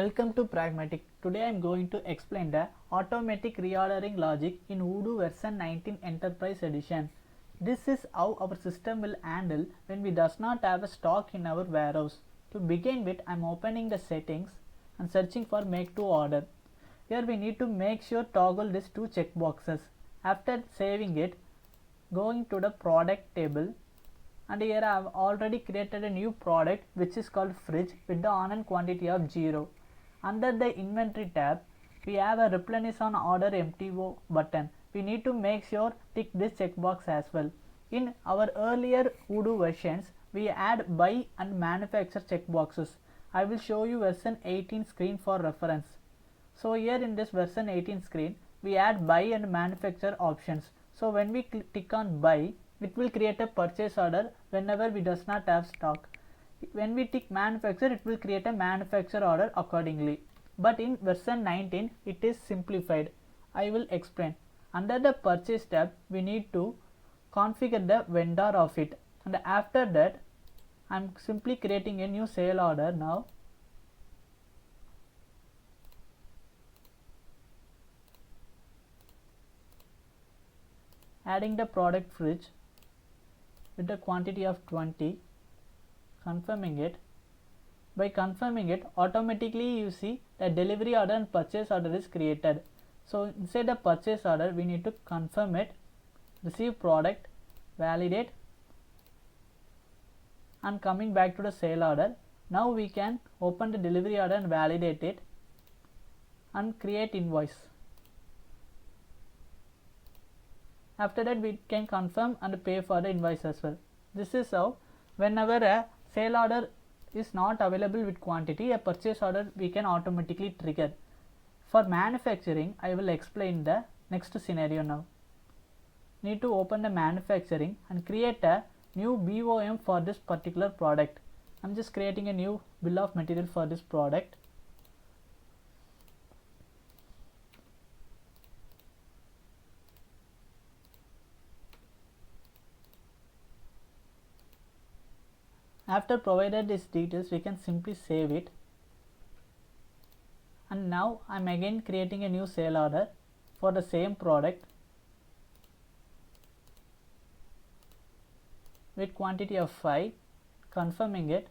Welcome to Pragmatic. Today I am going to explain the automatic reordering logic in Odoo version 19 Enterprise Edition. This is how our system will handle when we does not have a stock in our warehouse. To begin with, I am opening the settings and searching for make to order. Here we need to make sure toggle these two checkboxes. After saving it, going to the product table, and here I have already created a new product which is called fridge with the on-hand quantity of 0. Under the inventory tab, we have a replenish on order MTO button. We need to make sure tick this checkbox as well. In our earlier Odoo versions, we add buy and manufacture checkboxes. I will show you version 18 screen for reference. So here in this version 18 screen, we add buy and manufacture options. So when we tick on buy, it will create a purchase order whenever we does not have stock. When we tick manufacture, it will create a manufacture order accordingly. But in version 19, it is simplified. I will explain. Under the purchase tab, we need to configure the vendor of it. And after that, I am simply creating a new sale order now. Adding the product fridge with the quantity of 20, confirming it. By confirming it, automatically you see the delivery order and purchase order is created. So inside the purchase order, we need to confirm it, receive product, validate, and coming back to the sale order. Now we can open the delivery order and validate it and create invoice. After that, we can confirm and pay for the invoice as well. This is how whenever a sale order is not available with quantity, a purchase order we can automatically trigger. For manufacturing, I will explain the next scenario now. Need to open the manufacturing and create a new BOM for this particular product. I am just creating a new bill of material for this product. After provided these details, we can simply save it. And now I am again creating a new sale order for the same product with quantity of 5, confirming it.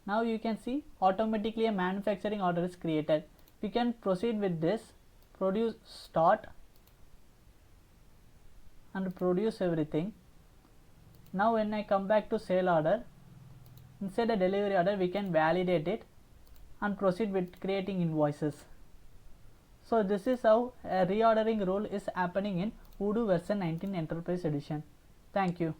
Now you can see automatically a manufacturing order is created. We can proceed with this, produce start and produce everything. Now when I come back to sale order, inside the delivery order we can validate it and proceed with creating invoices. So this is how a reordering rule is happening in Odoo version 19 Enterprise Edition. Thank you.